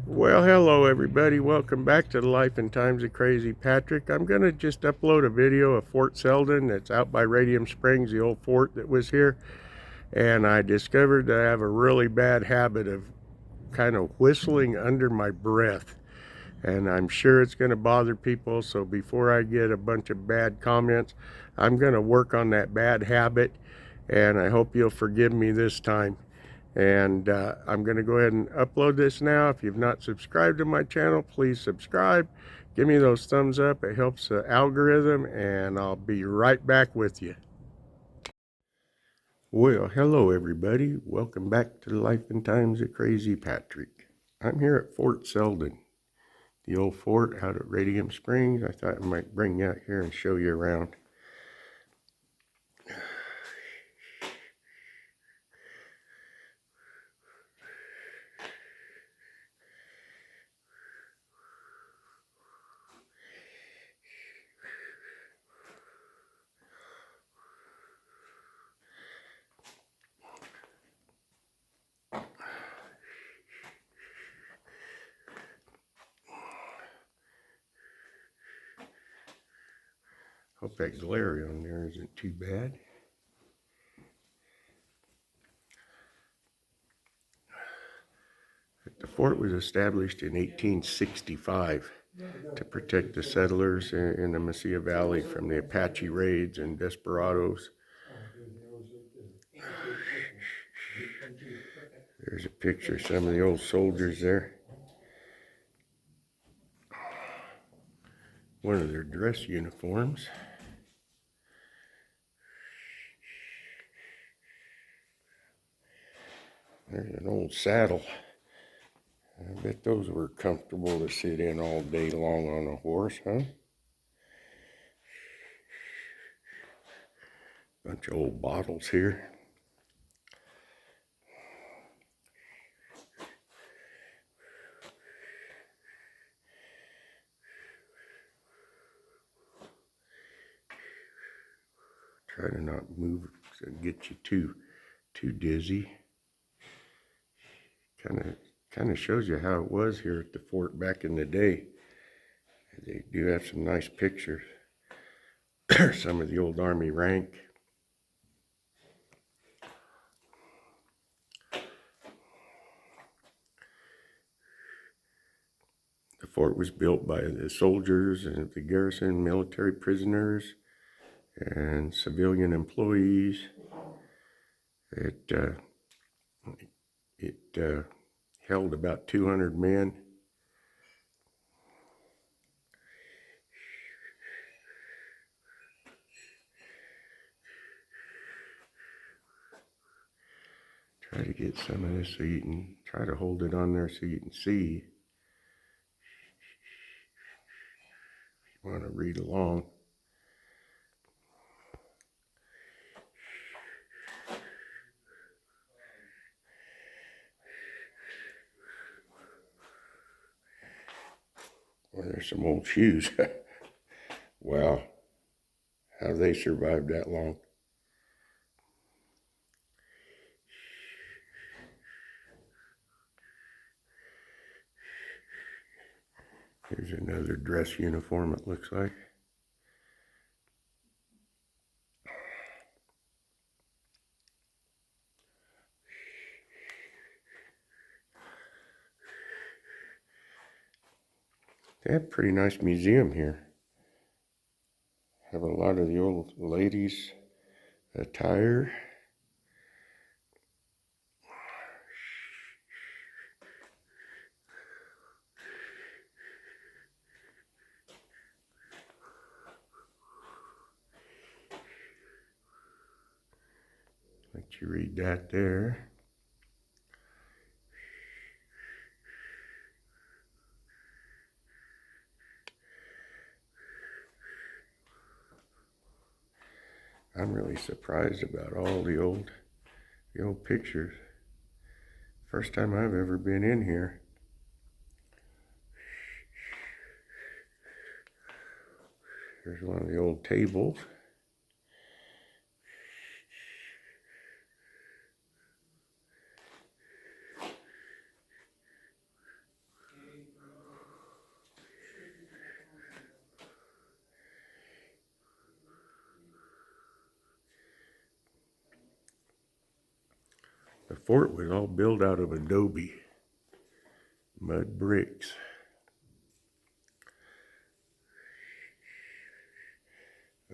Well, hello everybody. Welcome back to the Life and Times of Crazy Patrick. I'm going to just upload a video of Fort Selden that's out by Radium Springs, the old fort that was here. And I discovered that I have a really bad habit of kind of whistling under my breath. And I'm sure it's going to bother people. So before I get a bunch of bad comments, I'm going to work on that bad habit. And I hope you'll forgive me this time. And I'm going to go ahead and upload this now. If you've not subscribed to my channel, please subscribe. Give me those thumbs up. It helps the algorithm, and I'll be right back with you. Well, hello everybody. Welcome back to the Life and Times of Crazy Patrick. I'm here at Fort Selden, the old fort out at Radium Springs. I thought I might bring you out here and show you around. Hope that glare on there isn't too bad. The fort was established in 1865 to protect the settlers in the Mesilla Valley from the Apache raids and desperados. There's a picture of some of the old soldiers there. One of their dress uniforms. There's an old saddle. I bet those were comfortable to sit in all day long on a horse, huh? Bunch of old bottles here. Try to not move so it get you too dizzy. Kind of shows you how it was here at the fort back in the day. They do have some nice pictures. Some of the old Army rank. The fort was built by the soldiers and the garrison, military prisoners, and civilian employees. It held about 200 men. Try to get some of this so you can try to hold it on there so you can see. If you want to read along. Well, there's some old shoes. Wow. How they survived that long? Here's another dress uniform, it looks like. They have a pretty nice museum here. Have a lot of the old ladies' attire. Let you read that there. I'm really surprised about all the old pictures. First time I've ever been in here. Here's one of the old tables. fort was all built out of adobe, mud bricks.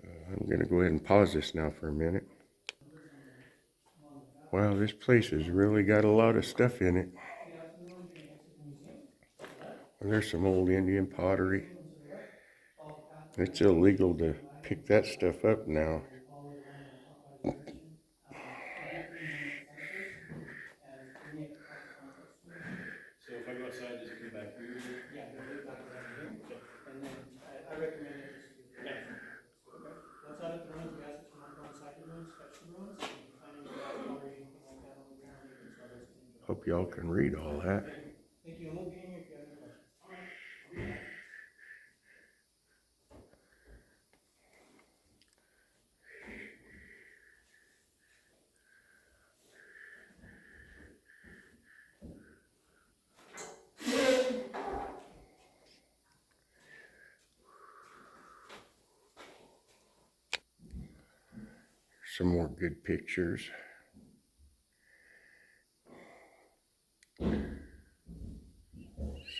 I'm going to go ahead and pause this now for a minute. Wow, this place has really got a lot of stuff in it. There's some old Indian pottery. It's illegal to pick that stuff up now. So if I go outside, does it come back here? Yeah, it'll lead back around here. Okay. And then I recommend it just because the okay. Outside of the ruins, we ask that you not go inside the ruins, touch the ruins, and if you find any glass pottery, anything like that on the ground, you can show those to enjoy. Hope y'all can read all that. Thank you. And we'll be in here if you have any questions. All right. I'll be back. Some more good pictures.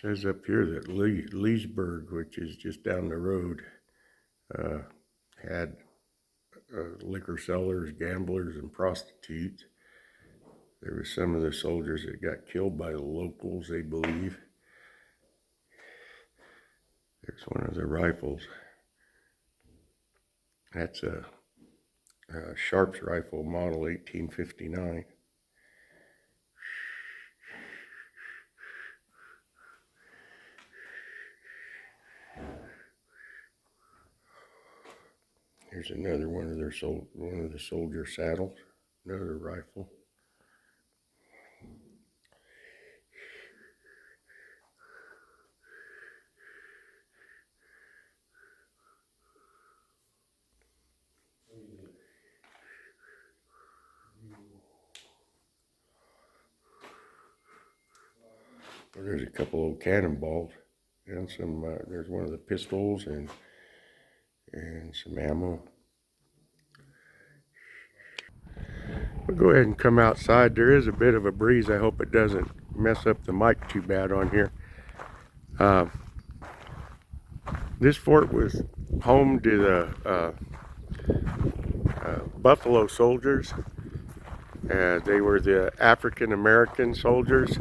Says up here that Leesburg, which is just down the road, had liquor sellers, gamblers, and prostitutes. There were some of the soldiers that got killed by the locals, they believe. There's one of the rifles. That's a Sharps rifle, model 1859. Here's another one of the soldier saddles, another rifle. Well, there's a couple old cannonballs and some. There's one of the pistols and some ammo. We'll go ahead and come outside. There is a bit of a breeze. I hope it doesn't mess up the mic too bad on here. This fort was home to the Buffalo soldiers. They were the African American soldiers,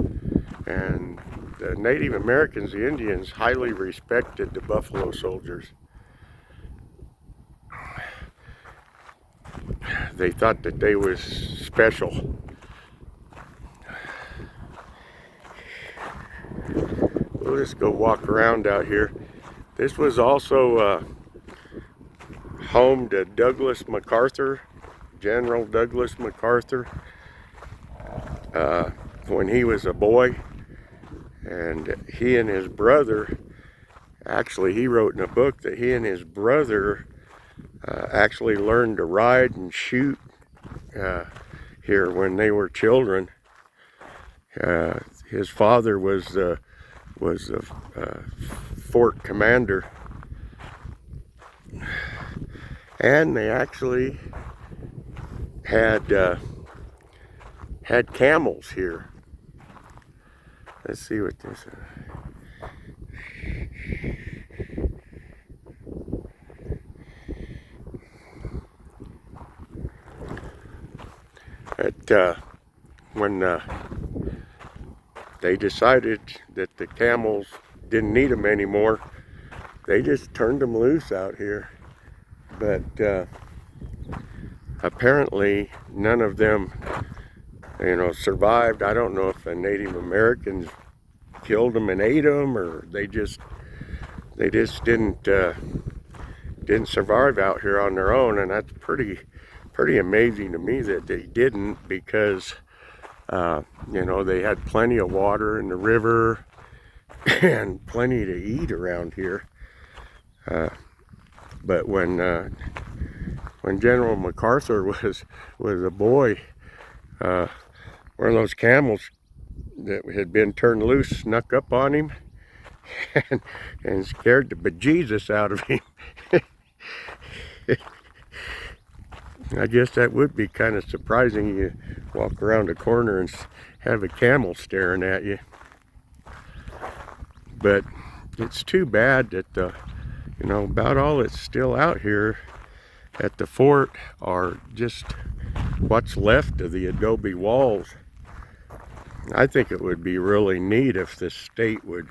and the Native Americans, the Indians, highly respected the Buffalo soldiers. They thought that they was special. We'll just go walk around out here. This was also home to Douglas MacArthur, General Douglas MacArthur, when he was a boy. And he and his brother, actually he wrote in a book that he and his brother actually learned to ride and shoot here when they were children. His father was the fort commander, and they actually had camels here. Let's see what this is. When they decided that the camels didn't need them anymore, they just turned them loose out here. But apparently none of them, survived. I don't know if the Native Americans killed them and ate them, or they just didn't survive out here on their own. And that's pretty amazing to me that they didn't, because they had plenty of water in the river and plenty to eat around here. But when General MacArthur was a boy, one of those camels that had been turned loose snuck up on him and scared the bejesus out of him. I guess that would be kind of surprising. You walk around a corner and have a camel staring at you. But it's too bad that, you know, about all that's still out here at the fort are just what's left of the adobe walls. I think it would be really neat if the state would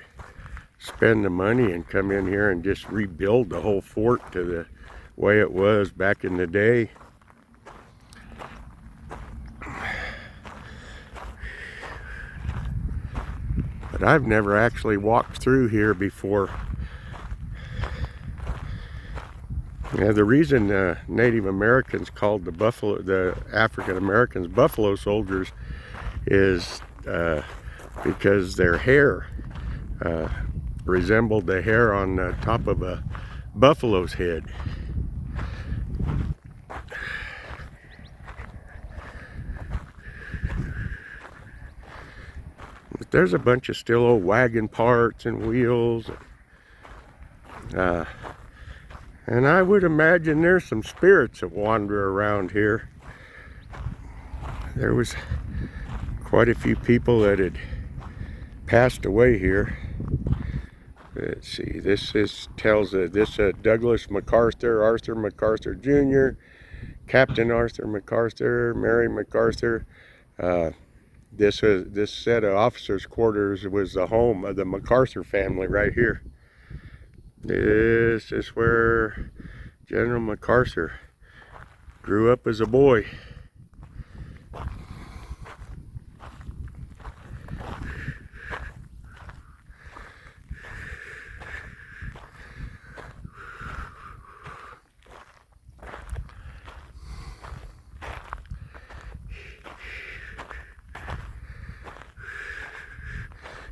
spend the money and come in here and just rebuild the whole fort to the way it was back in the day. But I've never actually walked through here before. Yeah, the reason Native Americans called the African Americans buffalo soldiers is because their hair resembled the hair on the top of a buffalo's head. But there's a bunch of still old wagon parts and wheels. And I would imagine there's some spirits that wander around here. There was quite a few people that had passed away here. Let's see, this tells this Douglas MacArthur, Arthur MacArthur Jr., Captain Arthur MacArthur, Mary MacArthur. This set of officers' quarters was the home of the MacArthur family right here. This is where General MacArthur grew up as a boy.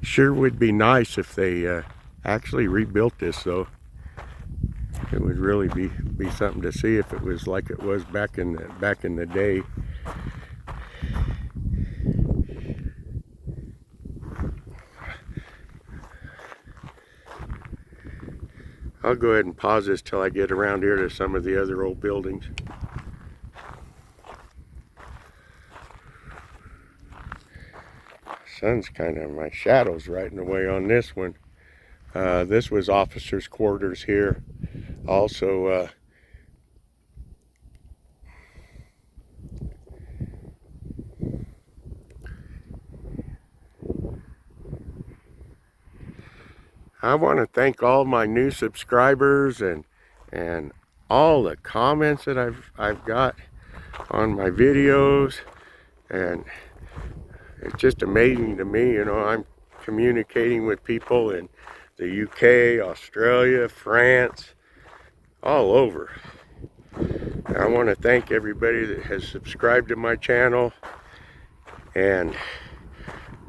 Sure would be nice if they actually rebuilt this, though. It would really be something to see if it was like it was back in the day. I'll go ahead and pause this till I get around here to some of the other old buildings. Sun's kind of, my shadow's right in the way on this one. This was officers' quarters here. Also, I want to thank all my new subscribers and all the comments that I've got on my videos, and it's just amazing to me. You know, I'm communicating with people in the UK, Australia, France, all over. And I want to thank everybody that has subscribed to my channel, and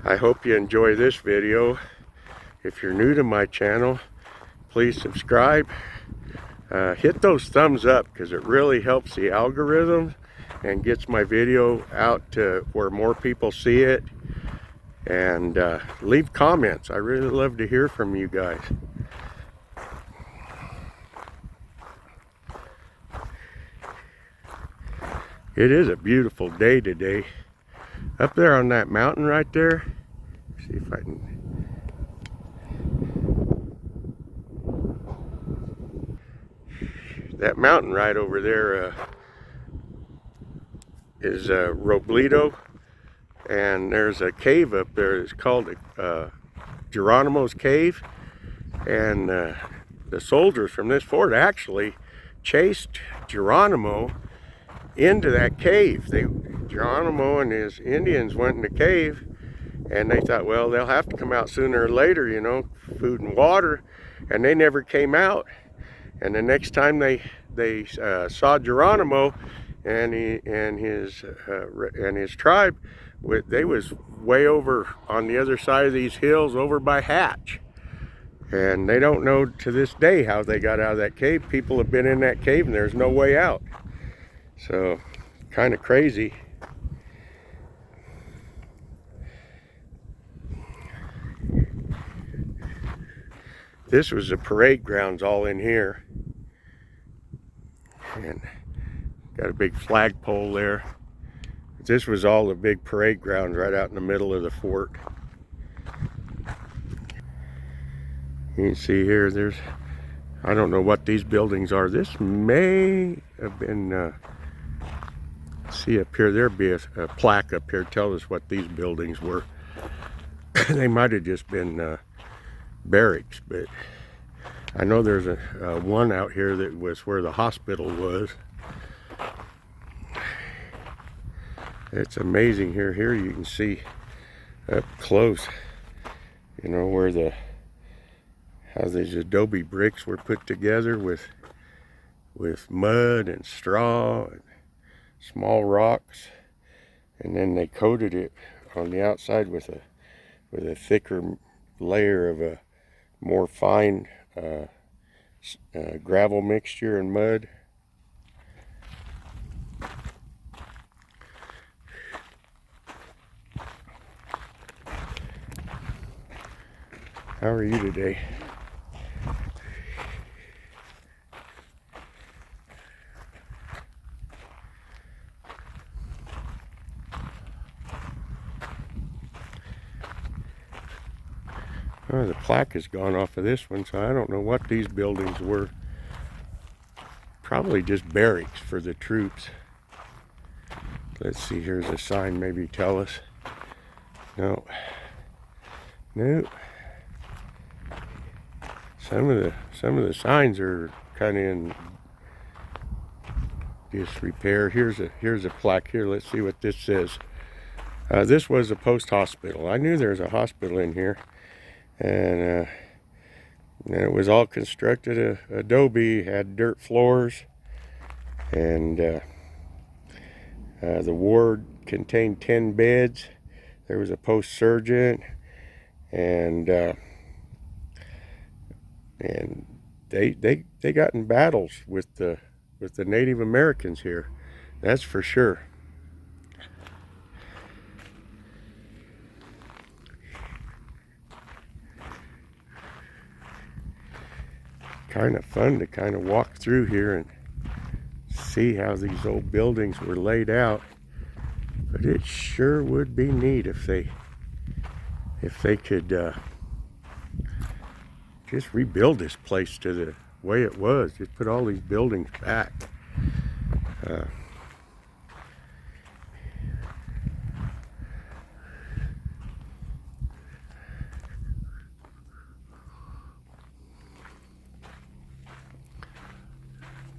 I hope you enjoy this video. If you're new to my channel, please subscribe. Hit those thumbs up, because it really helps the algorithm and gets my video out to where more people see it. And leave comments. I really love to hear from you guys. It is a beautiful day today. Up there on that mountain right there, see if I can. That mountain right over there is Robledo, and there's a cave up there. It's called Geronimo's Cave, and the soldiers from this fort actually chased Geronimo into that cave. Geronimo and his Indians went in the cave, and they thought, well, they'll have to come out sooner or later, you know, food and water, and they never came out. And the next time they saw Geronimo and his tribe, they was way over on the other side of these hills over by Hatch. And they don't know to this day how they got out of that cave. People have been in that cave and there's no way out. So, kind of crazy. This was the parade grounds all in here. And Got a big flagpole there. This was all the big parade grounds right out in the middle of the fort. You can see here, there's, I don't know what these buildings are. This may have been, see up here, there'd be a plaque up here tell us what these buildings were. They might have just been barracks, but I know there's a one out here that was where the hospital was. It's amazing here. Here you can see up close, you know, where how these adobe bricks were put together with mud and straw and small rocks, and then they coated it on the outside with a thicker layer of a more fine gravel mixture and mud. How are you today? Oh, the plaque has gone off of this one, so I don't know what these buildings were. Probably just barracks for the troops. Let's see, here's a sign, maybe tell us. No. No. Some of the signs are kind of in disrepair. Here's a plaque here. Let's see what this says. This was a post hospital. I knew there was a hospital in here. And it was all constructed adobe, had dirt floors, and the ward contained 10 beds. There was a post surgeon, and they got in battles with the Native Americans here. That's for sure. Kind of fun to kind of walk through here and see how these old buildings were laid out, but it sure would be neat if they could just rebuild this place to the way it was. Just put all these buildings back.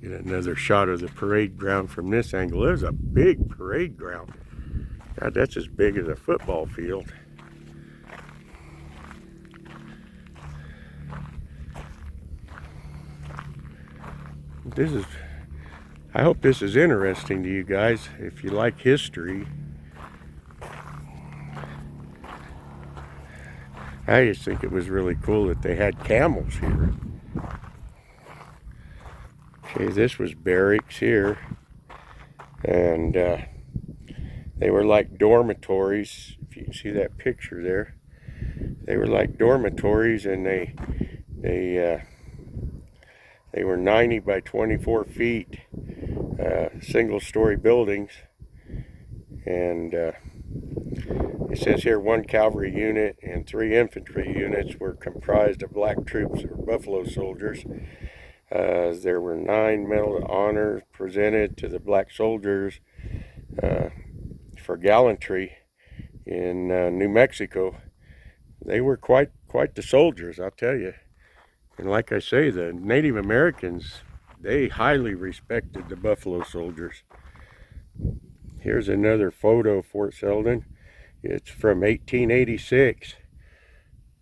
Get another shot of the parade ground from this angle. There's a big parade ground. God, that's as big as a football field. I hope this is interesting to you guys if you like history. I just think it was really cool that they had camels here. Okay, this was barracks here, and they were like dormitories. If you can see that picture there, they were like dormitories, and they were 90 by 24 feet, single-story buildings. And it says here 1 cavalry unit and 3 infantry units were comprised of black troops or buffalo soldiers. There were 9 Medal of Honor presented to the black soldiers for gallantry in New Mexico. They were quite the soldiers, I'll tell you. And like I say, the Native Americans, they highly respected the buffalo soldiers. Here's another photo of Fort Selden. It's from 1886.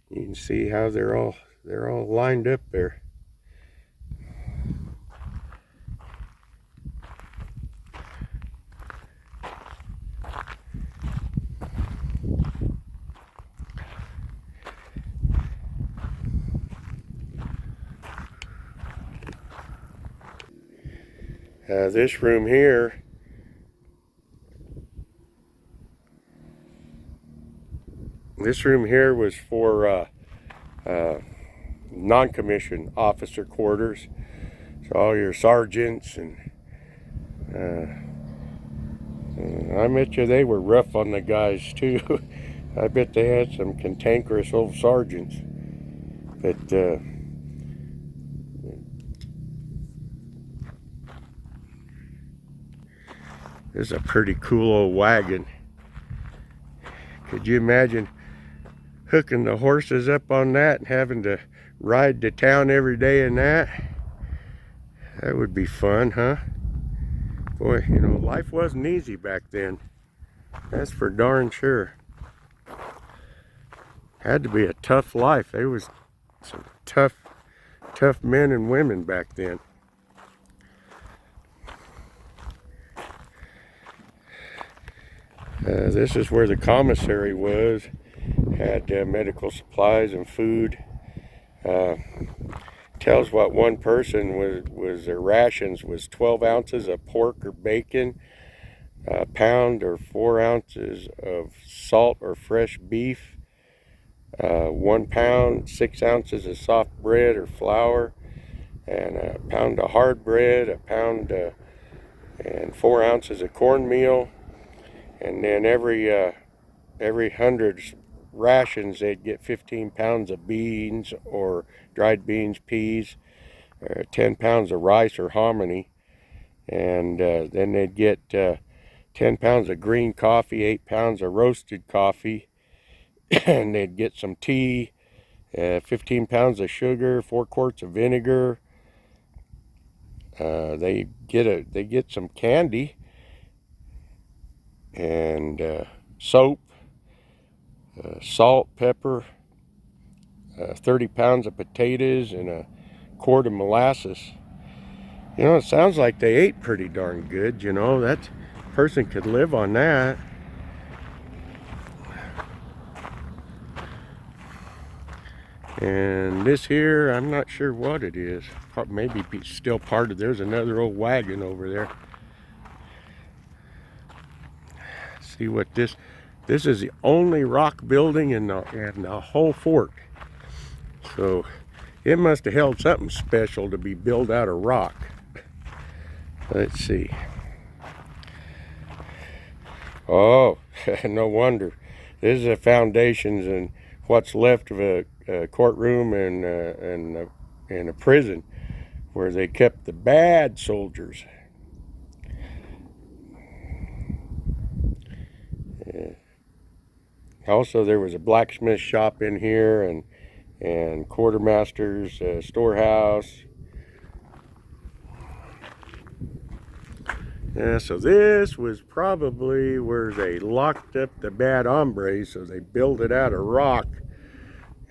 You can see how they're all lined up there. This room here, was for non-commissioned officer quarters. So all your sergeants and I bet you they were rough on the guys too. I bet they had some cantankerous old sergeants. But this is a pretty cool old wagon. Could you imagine hooking the horses up on that and having to ride to town every day in that? That would be fun, huh? Boy, you know, life wasn't easy back then. That's for darn sure. Had to be a tough life. There was some tough men and women back then. This is where the commissary was. Had medical supplies and food. Tells what one person was their rations was 12 ounces of pork or bacon, a pound or 4 ounces of salt or fresh beef, 1 pound, 6 ounces of soft bread or flour, and a pound of hard bread, a pound and 4 ounces of cornmeal, and then every 100 rations they'd get 15 pounds of beans or dried beans, peas, 10 pounds of rice or hominy, and then they'd get 10 pounds of green coffee, 8 pounds of roasted coffee, and they'd get some tea, 15 pounds of sugar, 4 quarts of vinegar. They get some candy and soap, salt, pepper, 30 pounds of potatoes, and a quart of molasses. You know, it sounds like they ate pretty darn good, you know. That person could live on that. And this here, I'm not sure what it is. Maybe still part of, there's another old wagon over there. See what this is the only rock building in the whole fort. So it must have held something special to be built out of rock. Let's see. Oh, no wonder. This is the foundations and what's left of a courtroom and a prison where they kept the bad soldiers. Also, there was a blacksmith shop in here and quartermaster's storehouse. Yeah, so this was probably where they locked up the bad hombres, so they built it out of rock.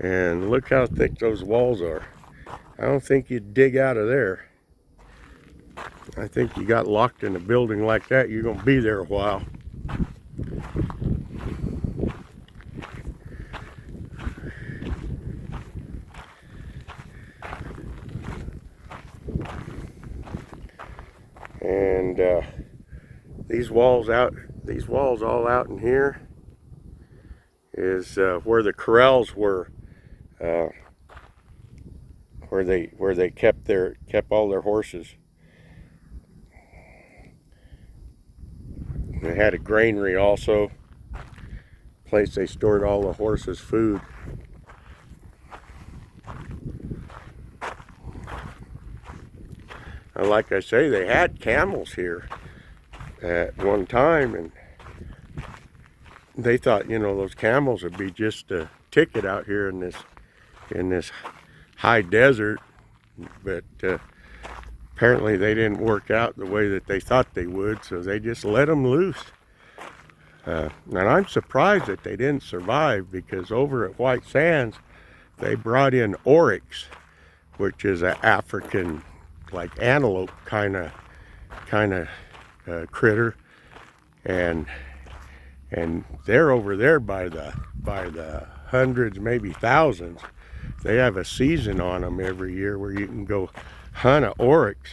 And look how thick those walls are. I don't think you'd dig out of there. I think you got locked in a building like that, you're gonna be there a while. And these walls all out in here is where the corrals were, where they kept all their horses. They had a granary also, place they stored all the horses' food. And like I say, they had camels here at one time, and they thought, you know, those camels would be just a ticket out here in this high desert, but apparently they didn't work out the way that they thought they would, so they just let them loose. And I'm surprised that they didn't survive, because over at White Sands they brought in oryx, which is an African, like antelope kind of critter, and they're over there by the hundreds, maybe thousands. They have a season on them every year where you can go hunt an oryx.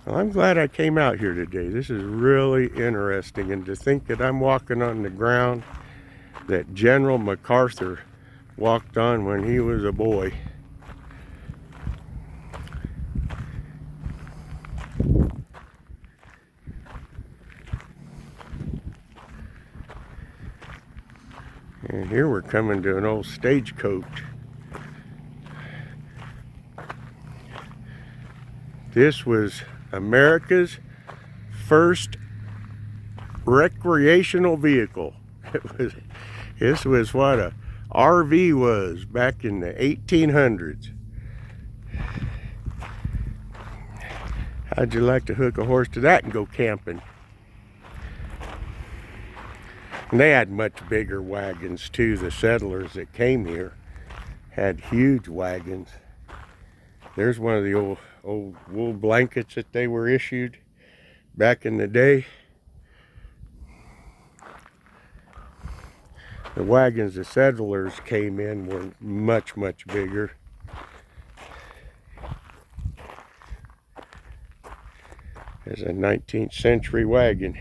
Well, I'm glad I came out here today. This is really interesting, and to think that I'm walking on the ground that General MacArthur walked on when he was a boy. And here we're coming to an old stagecoach. This was America's first recreational vehicle. This was what a RV was back in the 1800s. How'd you like to hook a horse to that and go camping? And they had much bigger wagons too. The settlers that came here had huge wagons. There's one of the old wool blankets that they were issued back in the day. The wagons the settlers came in were much, much bigger. There's a 19th century wagon.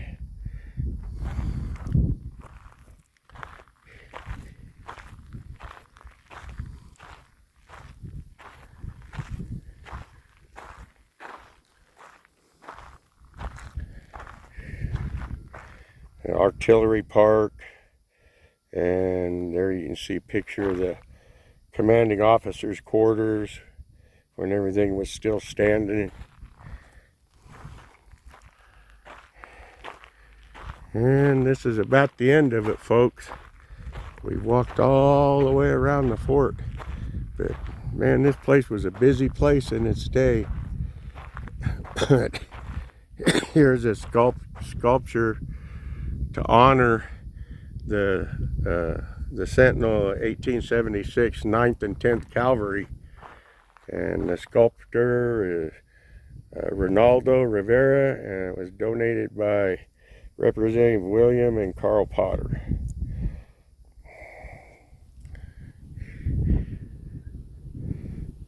An artillery park. And there you can see a picture of the commanding officer's quarters when everything was still standing. And this is about the end of it, folks. We walked all the way around the fort. But man, this place was a busy place in its day. Here's a sculpture to honor the Sentinel 1876 9th and 10th Calvary, and the sculptor is Ronaldo Rivera, and it was donated by Representative William and Carl Potter.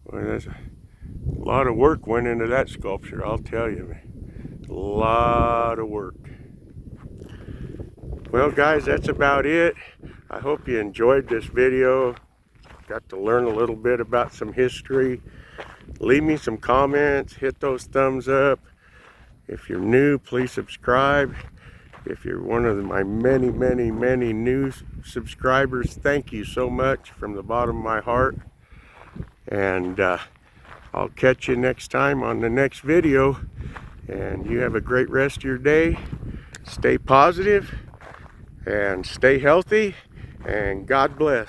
Well, there's a lot of work went into that sculpture, I'll tell you, man. A lot of work. Well guys, that's about it. I hope you enjoyed this video. Got to learn a little bit about some history. Leave me some comments, hit those thumbs up. If you're new, please subscribe. If you're one of my many new subscribers, thank you so much from the bottom of my heart. And I'll catch you next time on the next video. And you have a great rest of your day. Stay positive and stay healthy, and God bless.